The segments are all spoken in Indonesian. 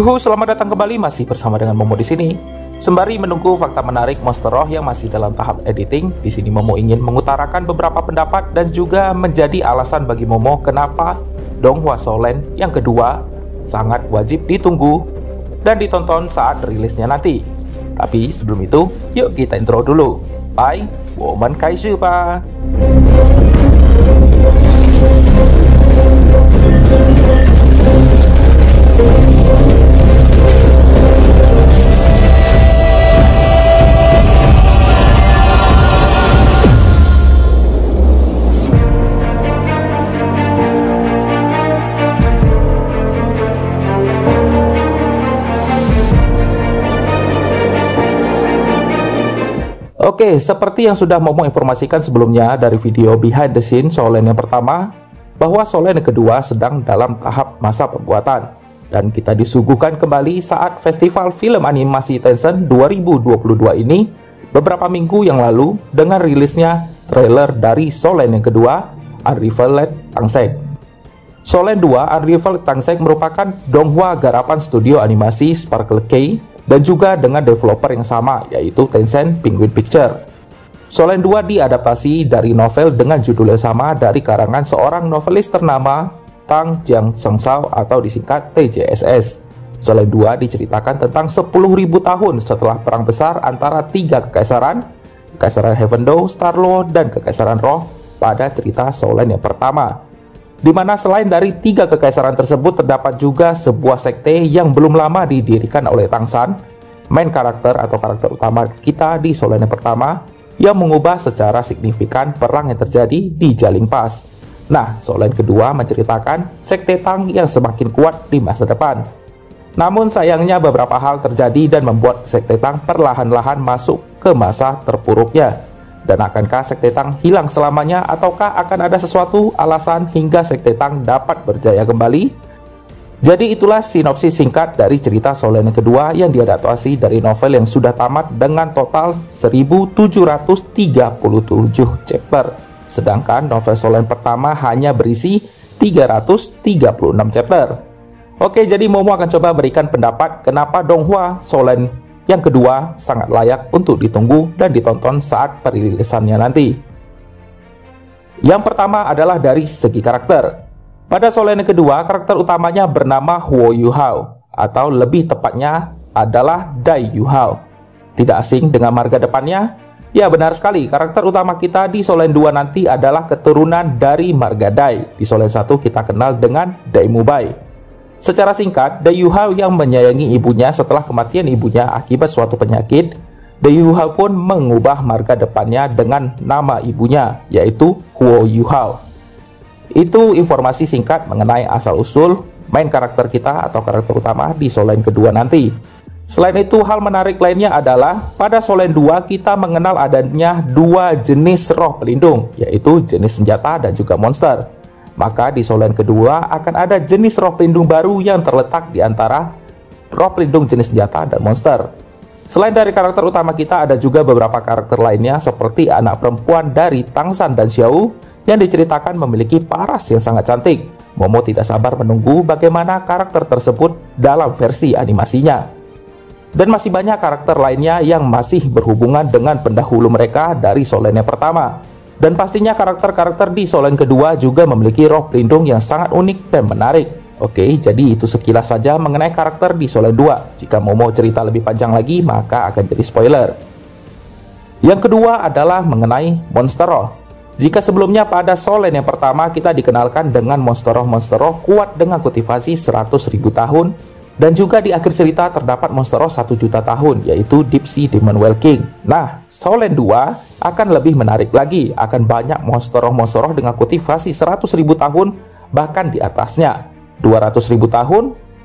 Yuhu, selamat datang kembali, masih bersama dengan Momo di sini. Sembari menunggu fakta menarik Monster Roh yang masih dalam tahap editing, di sini Momo ingin mengutarakan beberapa pendapat dan juga menjadi alasan bagi Momo kenapa Donghua Solen yang kedua sangat wajib ditunggu dan ditonton saat rilisnya nanti. Tapi sebelum itu, yuk kita intro dulu. Bye, Woman Kaisu pa. Oke, seperti yang sudah Momo informasikan sebelumnya dari video behind the scene Solen yang pertama, bahwa Solen yang kedua sedang dalam tahap masa pembuatan. Dan kita disuguhkan kembali saat Festival Film Animasi Tencent 2022 ini beberapa minggu yang lalu dengan rilisnya trailer dari Solen yang kedua, Unrivaled Tangsek. Solen 2 Unrivaled Tangsek merupakan Donghua garapan studio animasi Sparkle K dan juga dengan developer yang sama, yaitu Tencent Penguin Picture. Solen 2 diadaptasi dari novel dengan judul yang sama dari karangan seorang novelis ternama Tang Jiang Sengsao atau disingkat TJSS. Solen 2 diceritakan tentang 10.000 tahun setelah perang besar antara tiga kekaisaran, Kekaisaran Heaven-Do, Star-Lord, dan Kekaisaran Roh pada cerita Solen yang pertama. Di mana selain dari tiga kekaisaran tersebut terdapat juga sebuah sekte yang belum lama didirikan oleh Tang San, main karakter atau karakter utama kita di Solen yang pertama, yang mengubah secara signifikan perang yang terjadi di Jialing Pass. Nah, Solen kedua menceritakan sekte Tang yang semakin kuat di masa depan. Namun sayangnya beberapa hal terjadi dan membuat sekte Tang perlahan-lahan masuk ke masa terpuruknya. Dan akankah sekte Tang hilang selamanya ataukah akan ada sesuatu alasan hingga sekte Tang dapat berjaya kembali? Jadi itulah sinopsis singkat dari cerita Solen yang kedua yang diadaptasi dari novel yang sudah tamat dengan total 1737 chapter. Sedangkan novel Solen pertama hanya berisi 336 chapter. Oke, jadi Momo akan coba berikan pendapat kenapa Donghua Solen yang kedua sangat layak untuk ditunggu dan ditonton saat perilisannya nanti. Yang pertama adalah dari segi karakter. Pada Solen yang kedua, karakter utamanya bernama Huo Yuhao, atau lebih tepatnya adalah Dai Yuhao. Tidak asing dengan marga depannya? Ya, benar sekali, karakter utama kita di Solen 2 nanti adalah keturunan dari marga Dai. Di Solen 1 kita kenal dengan Dai Mubai. Secara singkat, Dai Yuhao yang menyayangi ibunya setelah kematian ibunya akibat suatu penyakit, Dai Yuhao pun mengubah marga depannya dengan nama ibunya, yaitu Huo Yuhao. Itu informasi singkat mengenai asal-usul main karakter kita atau karakter utama di Solen kedua nanti. Selain itu, hal menarik lainnya adalah pada Solen 2 kita mengenal adanya dua jenis roh pelindung, yaitu jenis senjata dan juga monster. Maka di Solen kedua akan ada jenis roh pelindung baru yang terletak di antara roh pelindung jenis senjata dan monster. Selain dari karakter utama kita, ada juga beberapa karakter lainnya seperti anak perempuan dari Tang San dan Xiao yang diceritakan memiliki paras yang sangat cantik. Momo tidak sabar menunggu bagaimana karakter tersebut dalam versi animasinya. Dan masih banyak karakter lainnya yang masih berhubungan dengan pendahulu mereka dari Solen yang pertama. Dan pastinya karakter-karakter di Solen kedua juga memiliki roh pelindung yang sangat unik dan menarik. Oke, jadi itu sekilas saja mengenai karakter di Solen 2. Jika Momo cerita lebih panjang lagi, maka akan jadi spoiler. Yang kedua adalah mengenai monster roh. Jika sebelumnya pada Solen yang pertama kita dikenalkan dengan monster roh kuat dengan kultivasi 100.000 tahun, dan juga di akhir cerita terdapat monster roh 1 juta tahun, yaitu Deep Sea Demon Whale King. Nah, Solen 2 akan lebih menarik lagi, akan banyak monster roh dengan kultivasi 100.000 tahun, bahkan di atasnya 200.000 tahun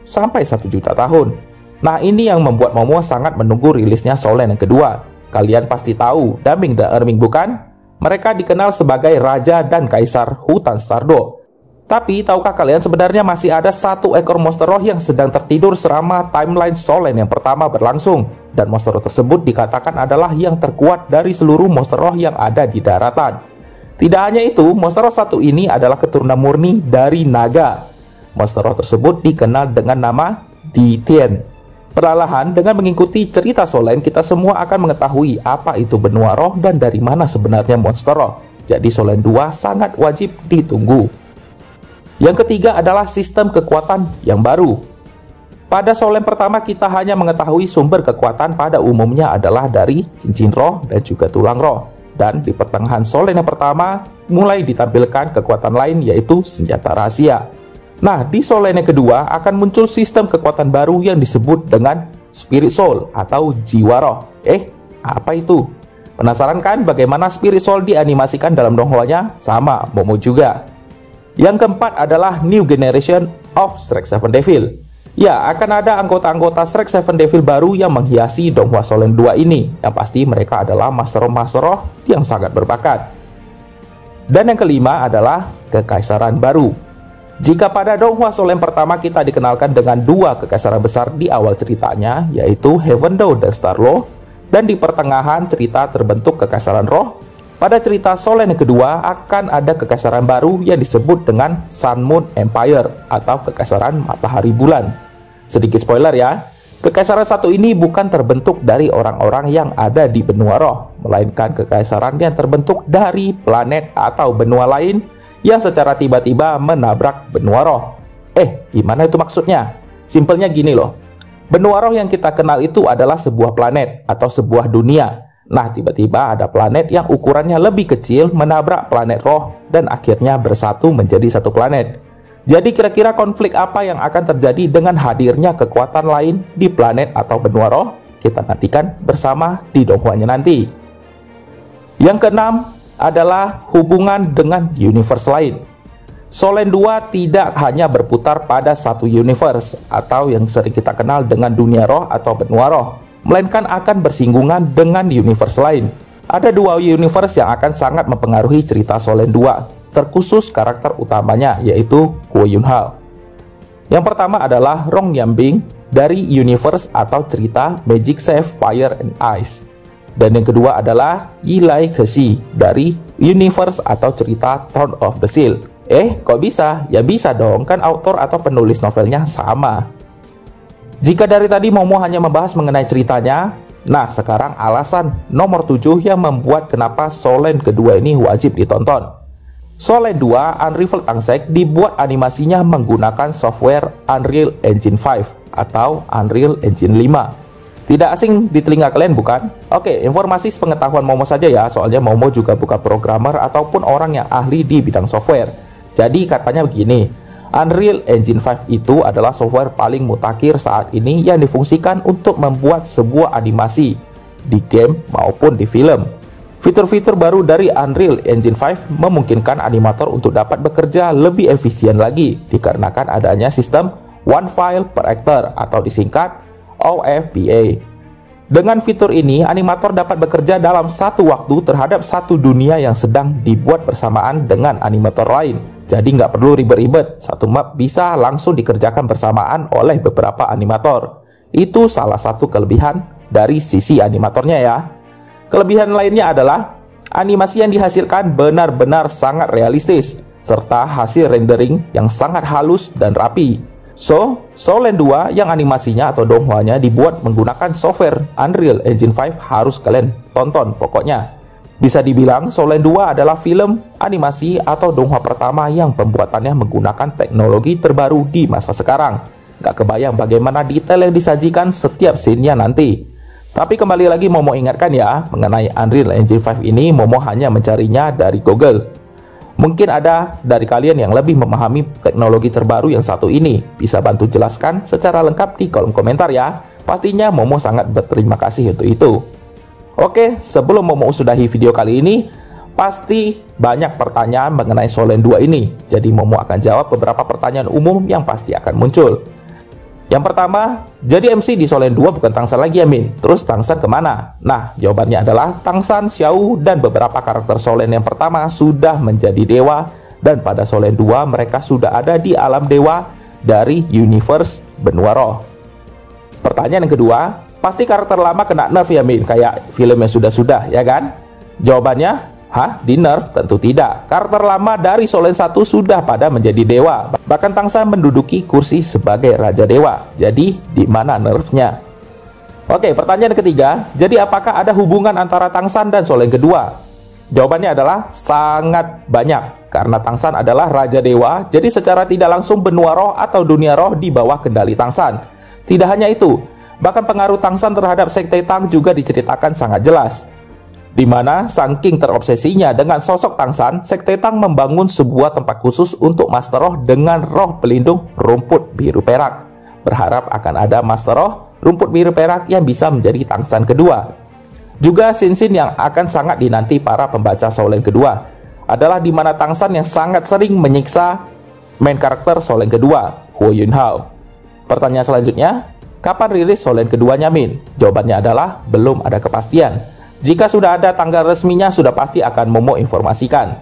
sampai 1 juta tahun. Nah, ini yang membuat Momo sangat menunggu rilisnya Solen yang kedua. Kalian pasti tahu Daming dan Erming, bukan? Mereka dikenal sebagai Raja dan Kaisar Hutan Stardo. Tapi tahukah kalian sebenarnya masih ada satu ekor monster roh yang sedang tertidur selama timeline Solen yang pertama berlangsung. Dan monster roh tersebut dikatakan adalah yang terkuat dari seluruh monster roh yang ada di daratan. Tidak hanya itu, monster roh satu ini adalah keturunan murni dari naga. Monster roh tersebut dikenal dengan nama di Tien. Perlahan dengan mengikuti cerita Solen, kita semua akan mengetahui apa itu benua roh dan dari mana sebenarnya monster roh. Jadi Solen 2 sangat wajib ditunggu. Yang ketiga adalah sistem kekuatan yang baru. Pada Solen pertama kita hanya mengetahui sumber kekuatan pada umumnya adalah dari cincin roh dan juga tulang roh. Dan di pertengahan Solen yang pertama mulai ditampilkan kekuatan lain yaitu senjata rahasia. Nah, di Solen yang kedua akan muncul sistem kekuatan baru yang disebut dengan Spirit Soul atau jiwa roh. Apa itu? Penasaran kan bagaimana Spirit Soul dianimasikan dalam donghwanya? Sama, Momo juga. Yang keempat adalah New Generation of Shrek 7 Devil. Ya, akan ada anggota-anggota Shrek 7 Devil baru yang menghiasi donghwa Solen 2 ini. Yang pasti mereka adalah Master roh yang sangat berbakat. Dan yang kelima adalah Kekaisaran baru. Jika pada donghwa Solen pertama kita dikenalkan dengan dua kekaisaran besar di awal ceritanya, yaitu Heavendoe dan Starlo, dan di pertengahan cerita terbentuk kekaisaran roh, pada cerita Solen yang kedua akan ada kekaisaran baru yang disebut dengan Sun Moon Empire atau kekaisaran matahari bulan. Sedikit spoiler ya, kekaisaran satu ini bukan terbentuk dari orang-orang yang ada di benua roh, melainkan kekaisaran yang terbentuk dari planet atau benua lain yang secara tiba-tiba menabrak benua roh. Gimana itu maksudnya? Simpelnya gini loh. Benua roh yang kita kenal itu adalah sebuah planet atau sebuah dunia. Nah, tiba-tiba ada planet yang ukurannya lebih kecil menabrak planet roh dan akhirnya bersatu menjadi satu planet. Jadi kira-kira konflik apa yang akan terjadi dengan hadirnya kekuatan lain di planet atau benua roh? Kita nantikan bersama di donghwanya nanti. Yang keenam adalah hubungan dengan universe lain. Solen 2 tidak hanya berputar pada satu universe atau yang sering kita kenal dengan dunia roh atau benua roh, melainkan akan bersinggungan dengan universe lain. Ada dua universe yang akan sangat mempengaruhi cerita Solen 2, terkhusus karakter utamanya yaitu Kuo Yun-hal. Yang pertama adalah Rong Yambing dari universe atau cerita Magic Chef Fire and Ice. Dan yang kedua adalah Yilai Kexi dari universe atau cerita Throne of the Seal. Kok bisa? Ya bisa dong, kan autor atau penulis novelnya sama. Jika dari tadi Momo hanya membahas mengenai ceritanya, nah sekarang alasan nomor 7 yang membuat kenapa Solen kedua ini wajib ditonton. Solen 2 Unravel Tangsek dibuat animasinya menggunakan software Unreal Engine 5 atau Unreal Engine 5. Tidak asing di telinga kalian bukan? Oke, informasi sepengetahuan Momo saja ya, soalnya Momo juga bukan programmer ataupun orang yang ahli di bidang software. Jadi katanya begini, Unreal Engine 5 itu adalah software paling mutakhir saat ini yang difungsikan untuk membuat sebuah animasi di game maupun di film. Fitur-fitur baru dari Unreal Engine 5 memungkinkan animator untuk dapat bekerja lebih efisien lagi dikarenakan adanya sistem One File per Actor atau disingkat OFBA. Dengan fitur ini, animator dapat bekerja dalam satu waktu terhadap satu dunia yang sedang dibuat bersamaan dengan animator lain. Jadi nggak perlu ribet-ribet, satu map bisa langsung dikerjakan bersamaan oleh beberapa animator. Itu salah satu kelebihan dari sisi animatornya ya. Kelebihan lainnya adalah animasi yang dihasilkan benar-benar sangat realistis, serta hasil rendering yang sangat halus dan rapi. So, Solen 2 yang animasinya atau donghwanya dibuat menggunakan software Unreal Engine 5 harus kalian tonton pokoknya. Bisa dibilang Solen 2 adalah film, animasi, atau donghwa pertama yang pembuatannya menggunakan teknologi terbaru di masa sekarang. Gak kebayang bagaimana detail yang disajikan setiap scene-nya nanti. Tapi kembali lagi Momo ingatkan ya, mengenai Unreal Engine 5 ini Momo hanya mencarinya dari Google. Mungkin ada dari kalian yang lebih memahami teknologi terbaru yang satu ini. Bisa bantu jelaskan secara lengkap di kolom komentar ya. Pastinya Momo sangat berterima kasih untuk itu. Oke, sebelum Momo sudahi video kali ini, pasti banyak pertanyaan mengenai Solen 2 ini. Jadi Momo akan jawab beberapa pertanyaan umum yang pasti akan muncul. Yang pertama, jadi MC di Solen 2 bukan Tangsan lagi ya Min? Terus Tangsan kemana? Nah, jawabannya adalah Tangsan, Xiao, dan beberapa karakter Solen yang pertama sudah menjadi dewa. Dan pada Solen 2 mereka sudah ada di alam dewa dari universe benua roh. Pertanyaan yang kedua, pasti karakter lama kena nerf ya Min? Kayak film yang sudah-sudah ya kan? Jawabannya, Hah? Di nerf? Tentu tidak. Karakter lama dari Solen 1 sudah pada menjadi dewa. Bahkan Tangsan menduduki kursi sebagai Raja Dewa. Jadi, di mana nerfnya? Oke, pertanyaan ketiga. Jadi, apakah ada hubungan antara Tangsan dan Solen kedua? Jawabannya adalah sangat banyak. Karena Tangsan adalah Raja Dewa, jadi secara tidak langsung benua roh atau dunia roh di bawah kendali Tangsan. Tidak hanya itu, bahkan pengaruh Tangsan terhadap Sekte Tang juga diceritakan sangat jelas. Di mana saking terobsesinya dengan sosok Tangsan, Sekte Tang membangun sebuah tempat khusus untuk Master Roh dengan roh pelindung rumput biru perak. Berharap akan ada Master Roh rumput biru perak yang bisa menjadi Tangsan kedua. Juga scene-scene yang akan sangat dinanti para pembaca Solen kedua adalah di mana Tangsan yang sangat sering menyiksa main karakter Solen kedua, Huo Yunhao. Pertanyaan selanjutnya, kapan rilis Solen keduanya, Min? Jawabannya adalah belum ada kepastian. Jika sudah ada tanggal resminya, sudah pasti akan Momo informasikan.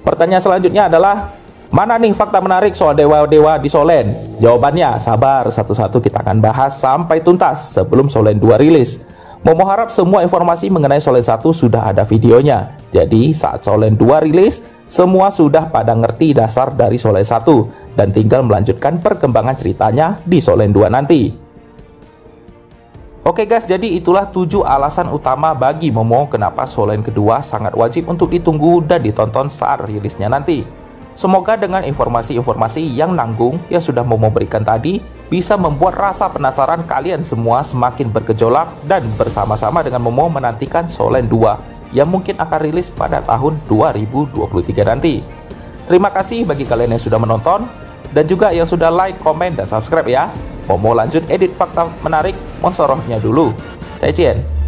Pertanyaan selanjutnya adalah, mana nih fakta menarik soal dewa-dewa di Solen? Jawabannya, sabar, satu-satu kita akan bahas sampai tuntas sebelum Solen 2 rilis. Momo harap semua informasi mengenai Solen 1 sudah ada videonya. Jadi saat Solen 2 rilis, semua sudah pada ngerti dasar dari Solen 1 dan tinggal melanjutkan perkembangan ceritanya di Solen 2 nanti. Oke guys, jadi itulah 7 alasan utama bagi Momo kenapa Solen kedua sangat wajib untuk ditunggu dan ditonton saat rilisnya nanti. Semoga dengan informasi-informasi yang nanggung yang sudah Momo berikan tadi bisa membuat rasa penasaran kalian semua semakin bergejolak dan bersama-sama dengan Momo menantikan Solen 2 yang mungkin akan rilis pada tahun 2023 nanti. Terima kasih bagi kalian yang sudah menonton dan juga yang sudah like, komen, dan subscribe ya. Momo lanjut edit fakta menarik monster rohnya dulu. Zaijian.